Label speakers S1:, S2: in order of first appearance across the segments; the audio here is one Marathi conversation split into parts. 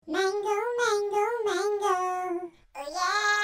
S1: Mango, mango, mango. Oh yeah!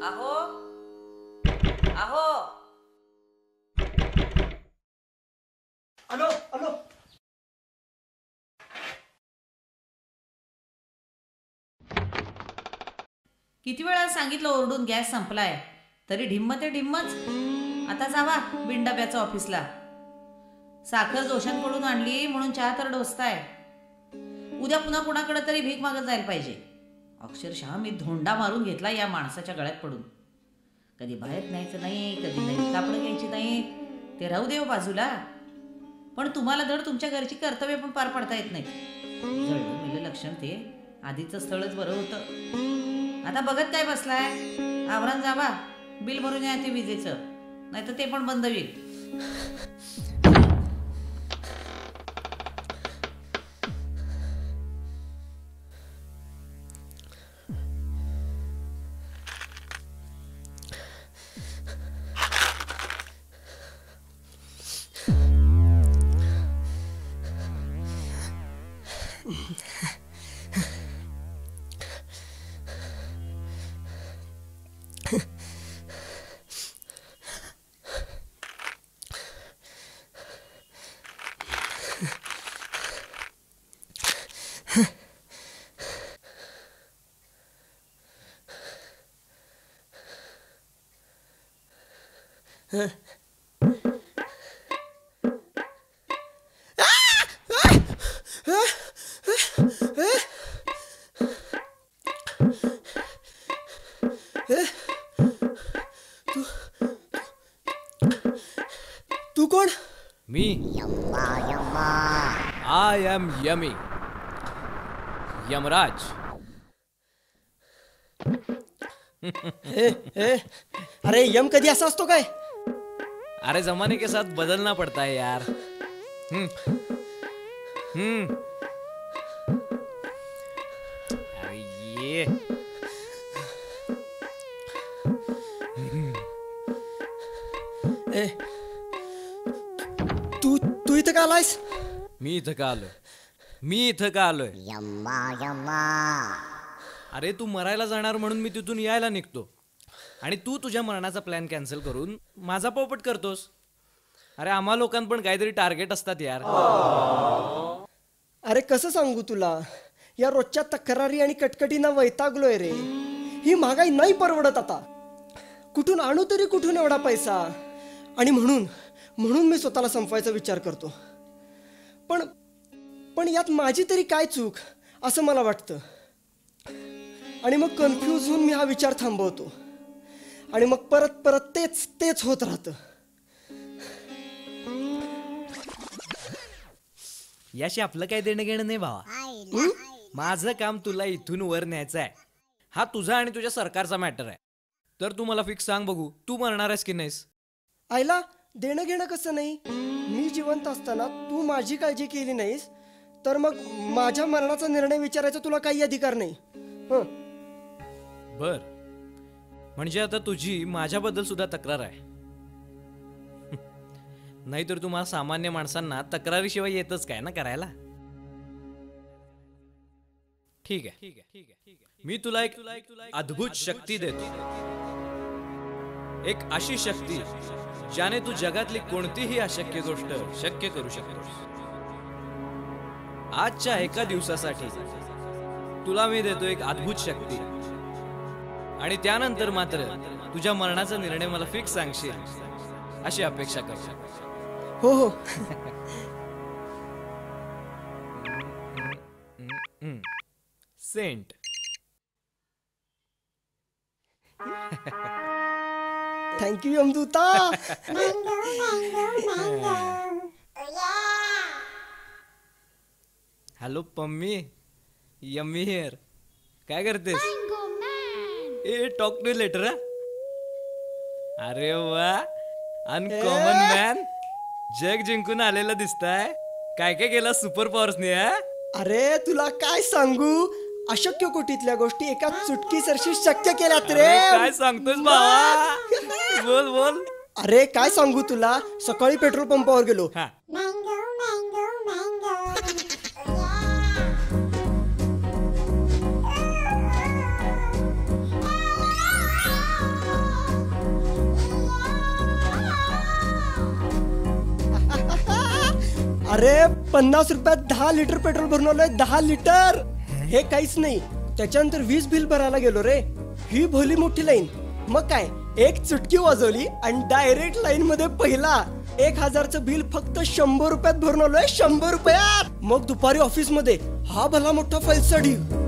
S2: अहो अहो
S3: आलो आलो.
S2: किती वेळा सांगितलं ओरडून गॅस संपलाय तरी ढिम्म ते ढिम्मच. आता जावा बिनडब्याचं ऑफिसला. साखर जोशांकडून आणली म्हणून चहा तर डोसताय. उद्या पुन्हा कुणाकडे तरी भीक मागत जायला पाहिजे. अक्षरशः मी धोंडा मारून घेतला या माणसाच्या गळ्यात पडून. कधी बाहेर न्यायचं नाही, कधी नवीन कापडं घ्यायची नाही, ते राहू देव बाजूला. पण तुम्हाला धड तुमच्या घरची कर्तव्य पण पार पडता येत नाही. जळलं मेलं लक्षण ते आधीचं स्थळच बरं होतं. आता बघत काय बसलाय, आवरण जावा, बिल भरून या ते विजेचं, नाही तर ते पण बंद होईल.
S3: तू कोण?
S4: मी आय एम यमी, यमराज.
S3: अरे यम कधी असा असतो काय?
S4: अरे जमाने के साथ बदलना पड़ता है यार. अरे ये
S3: ए तू तू इथं का आलायस?
S4: मी इथं का आलोय
S1: Yumma, yumma.
S4: अरे तू मरायला जाणार म्हणून मी तिथून यायला निघतो आणि तू तुझ्या मरणाचा प्लॅन कॅन्सल करून माझा पोपट करतोस. अरे आम्हा लोकांना पण काहीतरी टार्गेट असतात यार.
S3: अरे कसं सांगू तुला, या रोजच्या तक्रारी आणि कटकटींना वैतागलोय रे. ही महागाई नाही परवडत आता. कुठून आणू तरी कुठून एवढा पैसा? आणि म्हणून मी स्वतःला संपवायचा विचार करतो. पण यात माझी तरी काय चूक असं मला वाटतं. आणि मग कन्फ्यूज होऊन मी हा विचार थांबवतो आणि मग परत तेच होत राहतं.
S4: याशी आपलं काही देणं घेणं नाही भावा. माझं काम तुला इथून वर न्यायचं आहे. हा तुझा आणि तुझ्या सरकारचा मॅटर आहे. तर तू मला फिक्स सांग बघू, तू मरणार आहेस की नाहीस?
S3: आईला देणं घेणं कसं नाही? मी जिवंत असताना तू माझी काळजी केली नाहीस तर मग माझ्या मरणाचा निर्णय विचारायचा तुला काही अधिकार नाही.
S4: बर, म्हणजे आता तुझी माझ्याबद्दल सुद्धा तक्रार आहे. नाहीतर तुम्हाला सामान्य माणसांना तक्रारीशिवाय येतच काय ना करायला. ठीक आहे, मी तुला एक अद्भुत शक्ती देतो. एक अशी शक्ती ज्याने तू जगातली कोणतीही अशक्य गोष्ट शक्य करू शकतोस. आजच्या एका दिवसासाठी तुला मी देतो एक अद्भुत शक्ती आणि त्यानंतर मात्र तुझ्या मरणाचा निर्णय मला फिक्स सांगशील अशी अपेक्षा करतो.
S3: हो
S4: सेंट.
S3: थँक्यू यमदूता.
S1: Mango, mango, mango. Oh yeah.
S4: Hello Pammi, Yammi here. काय करतेस? ए टॉक टू लेटर. अरे वा, अनकॉमन मॅन. जग जिंकून आलेला दिसताय. काय केला सुपर पॉवर्सने?
S3: अरे तुला काय सांगू, अशक्य कोटीतल्या गोष्टी एका चुटकीसरशी शक्य केल्यात रे.
S4: काय सांगतोस बाबा? बोल.
S3: अरे काय सांगू तुला, सकाळी पेट्रोल पंपावर गेलो.
S4: हा,
S1: Mango, mango, mango. Oh
S3: अरे 50 रुपयात 10 लिटर पेट्रोल भरून आलोय. 10 लिटर हे काहीच नाही. त्याच्यानंतर 20 बिल भरायला गेलो रे. ही भली मोठी लाईन. मग काय, एक चुटकी वाजवली आणि डायरेक्ट लाईन मध्ये पहिला. 1000चं बिल फक्त 100 रुपयात भरून आलोय. 100 रुपयात. मग दुपारी ऑफिस मध्ये हा भला मोठा फाईलचा ढीग.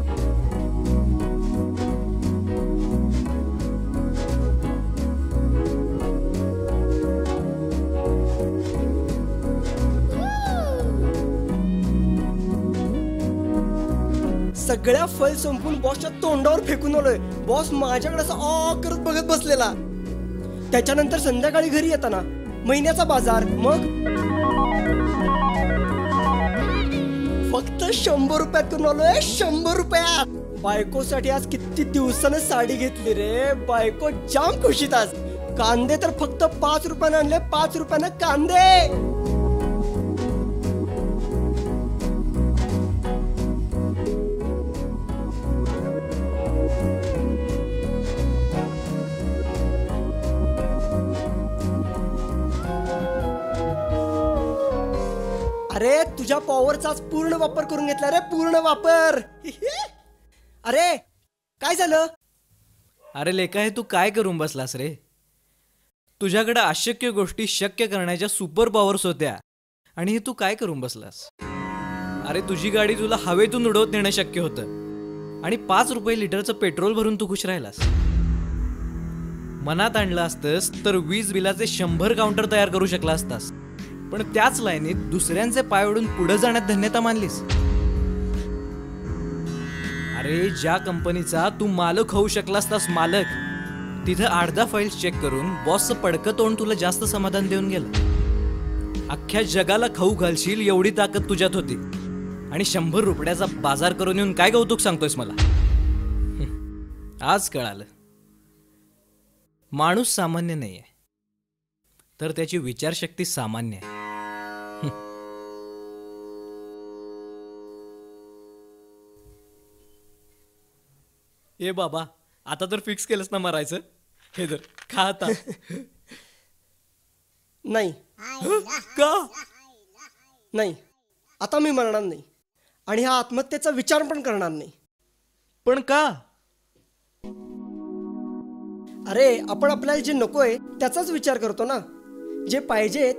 S3: सगळ्या फाईल संपून बॉसच्या तोंडावर फेकून आलोय. बॉस माझ्याकडे असं करत बघत बसलेला. त्याच्यानंतर संध्याकाळी घरी येताना महिन्याचा बाजार. मग फक्त 100 रुपयात करून आलोय. 100 रुपयात. बायकोसाठी आज किती दिवसानं साडी घेतली रे. बायको जाम खुशीत आज. कांदे तर फक्त 5 रुपयानं आणले. 5 रुपयानं कांदे. अरे तुझ्या पॉवरचाच पूर्ण वापर करून घेतला रे. पूर्ण वापर. अरे काय झालं?
S4: अरे लेका, हे तू काय करून बसलास रे? तुझ्याकडे अशक्य गोष्टी शक्य करण्याच्या सुपर पॉवर्स होत्या आणि हे तू काय करून बसलास? अरे तुझी गाडी तुला हवेतून उडवत नेणं शक्य होतं आणि 5 रुपये लिटरचं पेट्रोल भरून तू खुश राहिलास. मनात आणलं असतंस तर 20 बिलाचे 100 काउंटर तयार करू शकला असतास. पण त्याच लाईनीत दुसऱ्यांचे पाय ओढून पुढे जाण्यात धन्यता मानलीस. अरे ज्या कंपनीचा तू मालक होऊ शकला असतास मालक, तिथं 8-10 फाईल्स चेक करून बॉसचं पडकं तोंड तुला जास्त समाधान देऊन गेलं. अख्ख्या जगाला खाऊ घालशील एवढी ताकद तुझ्यात होती आणि 100 रुपयाचा बाजार करून येऊन काय कौतुक सांगतोयस मला? आज कळालं, माणूस सामान्य नाहीये, तर त्याची विचारशक्ती सामान्य आहे. ए बाबा, आता तर फिक्स केलंस ना मरायचं? हे जर खा आता.
S3: नाही
S4: का?
S3: नाही, आता मी मरणार नाही आणि ह्या आत्महत्येचा विचार पण करणार नाही.
S4: पण का?
S3: अरे, आपण आपल्याला जे नकोय त्याचाच विचार करतो ना. जे पाहिजे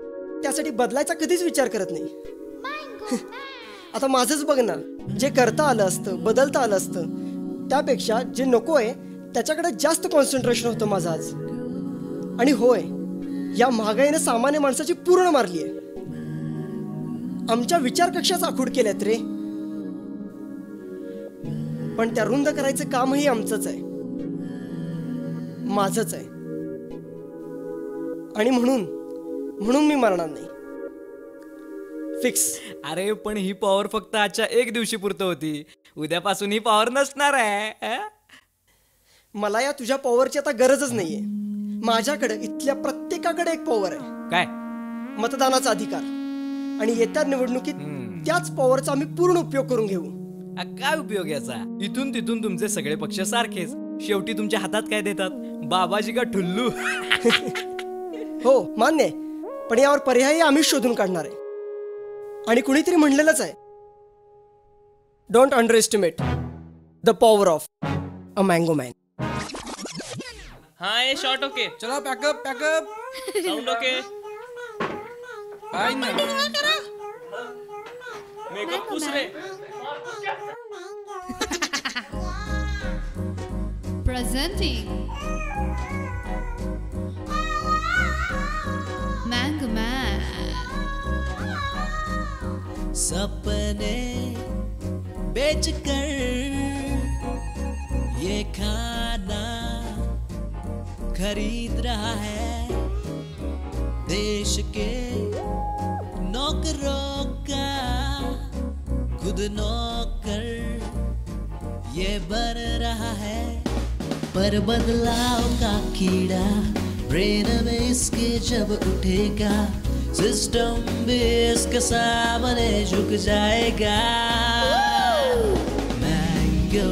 S3: त्यासाठी बदलायचा कधीच विचार करत नाही. आता माझंच बघ ना, जे करता आलं असतं, बदलता आलं असतं, त्यापेक्षा जे नकोय त्याच्याकडे जास्त कॉन्सन्ट्रेशन होतं माझं आज. आणि होय, या महागाईने सामान्य माणसाची पूर्ण मारली आहे. आमच्या विचार कक्षाच आखूड केल्यात रे. पण त्या रुंद करायचं कामही आमचंच आहे, माझंच आहे. आणि म्हणून मी मरणार नाही. फिक्स.
S4: अरे पण ही पॉवर फक्त आजच्या एक दिवशी पुरतं होती, उद्यापासून ही पॉवर नसणार आहे.
S3: मला या तुझ्या पॉवरची आता गरजच नाहीये. माझ्याकडे इथल्या प्रत्येकाकडे एक पॉवर आहे,
S4: काय?
S3: मतदानाचा अधिकार. आणि येत्या निवडणुकीत त्याच पॉवरचा आम्ही पूर्ण उपयोग करून घेऊ.
S4: काय उपयोग याचा? इथून तिथून तुमचे सगळे पक्ष सारखेच, शेवटी तुमच्या हातात काय देतात? बाबाजी का ठुल्लू?
S3: हो, मान्य आहे, पण यावर पर्यायही आम्हीच शोधून काढणार आहे. आणि कुणीतरी म्हणलेलंच आहे, don't underestimate the power of a mango man.
S5: हाँ ये शॉट ओके.
S6: चलो पैकअप पैकअप.
S5: Sound okay.
S6: आई नहीं.
S5: मेकअप पुश रे.
S7: Presenting Mango Man.
S8: सपने बेचकर ये खाना खरीद रहा है देश के नौकरों का खुद नौकर ये बन रहा है. पर बदलाव का कीड़ा ब्रेन में इसके जब उठेगा, सिस्टम भी इसके सामने झुक जाएगा. मैंगो